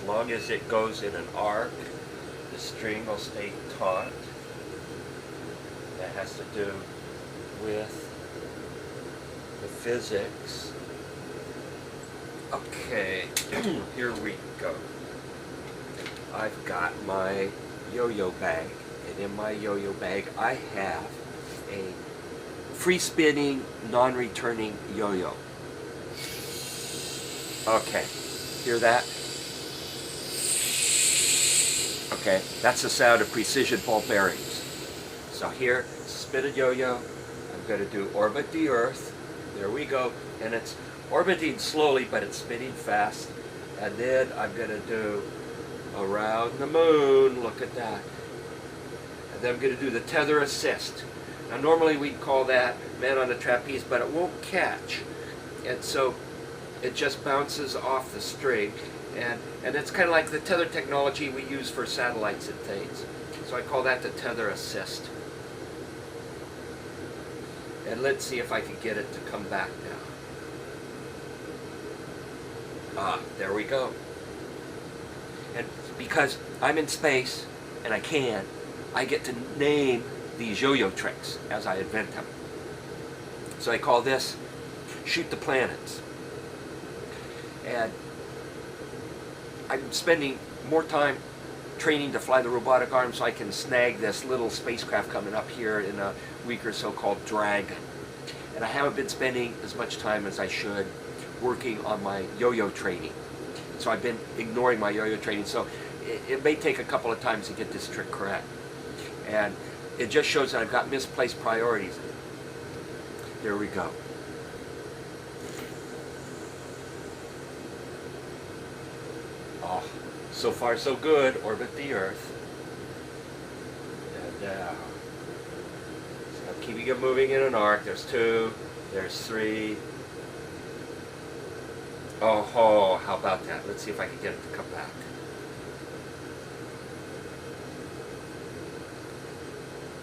as long as it goes in an arc, the string will stay taut. That has to do with the physics. Okay, here we go. I've got my yo-yo bag, and in my yo-yo bag I have a free spinning, non-returning yo-yo. Okay, hear that? Okay, that's the sound of precision ball bearings. So here, spin a yo-yo. I'm going to do orbit the Earth. There we go, and it's orbiting slowly, but it's spinning fast. And then I'm going to do around the moon. Look at that. And then I'm going to do the tether assist. Now normally we'd call that man on a trapeze, but it won't catch. And so it just bounces off the string. And it's kind of like the tether technology we use for satellites and things. So I call that the tether assist. And let's see if I can get it to come back now. Ah, there we go. And because I'm in space, and I get to name these yo-yo tricks as I invent them. So I call this Shoot the Planets. And I'm spending more time training to fly the robotic arm so I can snag this little spacecraft coming up here in a week or so called Dragon. And I haven't been spending as much time as I should working on my yo-yo training. So I've been ignoring my yo-yo training. So it may take a couple of times to get this trick correct. And it just shows that I've got misplaced priorities. There we go. Oh, so far so good. Orbit the Earth. And now, so I'm keeping it moving in an arc. There's 2, there's 3. Oh, how about that? Let's see if I can get it to come back.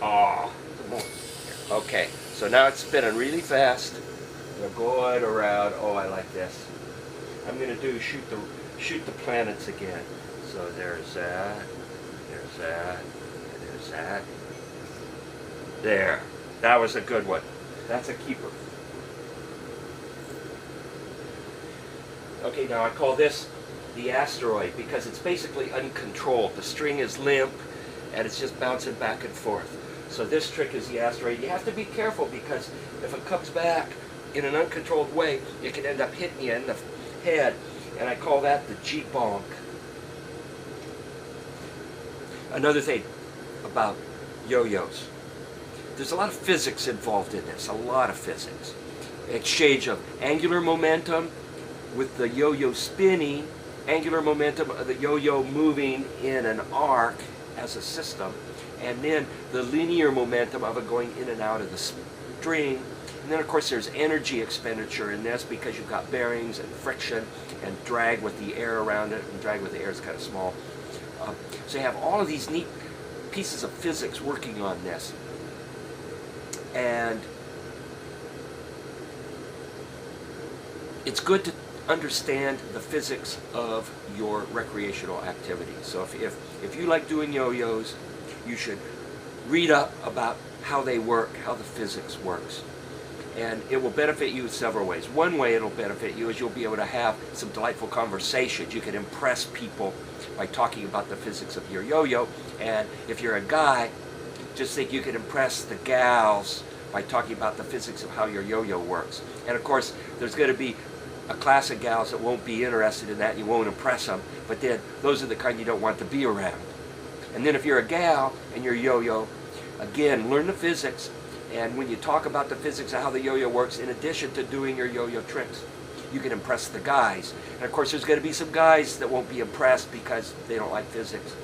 Oh, okay. So now it's spinning really fast. We're going around. Oh, I like this. I'm going to do shoot the planets again. So there's that, and there's that. There. That was a good one. That's a keeper. Okay, now I call this the asteroid because it's basically uncontrolled. The string is limp and it's just bouncing back and forth. So this trick is the asteroid. You have to be careful because if it comes back in an uncontrolled way, it can end up hitting you in the head. And I call that the G-bonk. Another thing about yo-yos. There's a lot of physics involved in this, a lot of physics. Exchange of angular momentum with the yo-yo spinning, angular momentum of the yo-yo moving in an arc as a system, and then the linear momentum of it going in and out of the string. And then of course there's energy expenditure in this because you've got bearings and friction and drag with the air around it, and drag with the air is kind of small. So you have all of these neat pieces of physics working on this. And it's good to understand the physics of your recreational activity. So if you like doing yo-yos, you should read up about how they work, how the physics works. And it will benefit you in several ways. One way it'll benefit you is you'll be able to have some delightful conversations. You can impress people by talking about the physics of your yo-yo. And if you're a guy, just think you can impress the gals by talking about the physics of how your yo-yo works. And of course, there's going to be a class of gals that won't be interested in that, and you won't impress them, but then those are the kind you don't want to be around. And then if you're a gal and you're yo-yo, again, learn the physics, and when you talk about the physics of how the yo-yo works, in addition to doing your yo-yo tricks, you can impress the guys. And of course there's going to be some guys that won't be impressed because they don't like physics.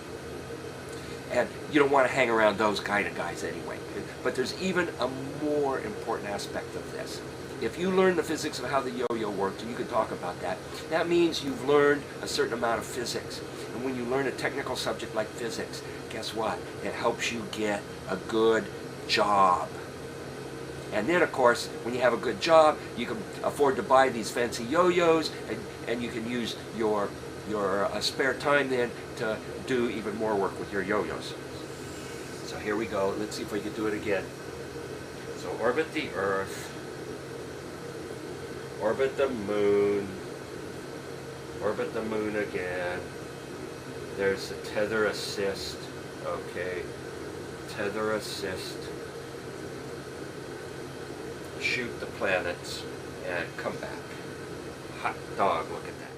And you don't want to hang around those kind of guys anyway. But there's even a more important aspect of this. If you learn the physics of how the yo-yo works, and you can talk about that, that means you've learned a certain amount of physics. And when you learn a technical subject like physics, guess what? It helps you get a good job. And then, of course, when you have a good job, you can afford to buy these fancy yo-yos, and you can use your your spare time then to do even more work with your yo-yos. So here we go. Let's see if we can do it again. So orbit the Earth, orbit the Moon, orbit the Moon again. There's the tether assist. Okay, tether assist. Shoot the planets and come back. Hot dog, look at that.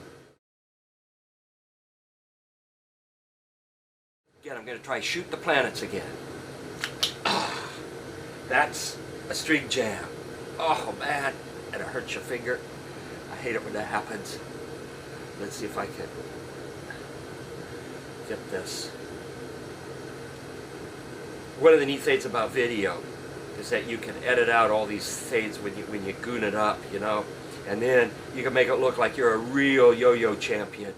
Again, I'm going to try shoot the planets again. That's a string jam. Oh man, and it hurts your finger. I hate it when that happens. Let's see if I can get this. One of the neat things about video is that you can edit out all these fades when you goon it up, you know, and then you can make it look like you're a real yo-yo champion.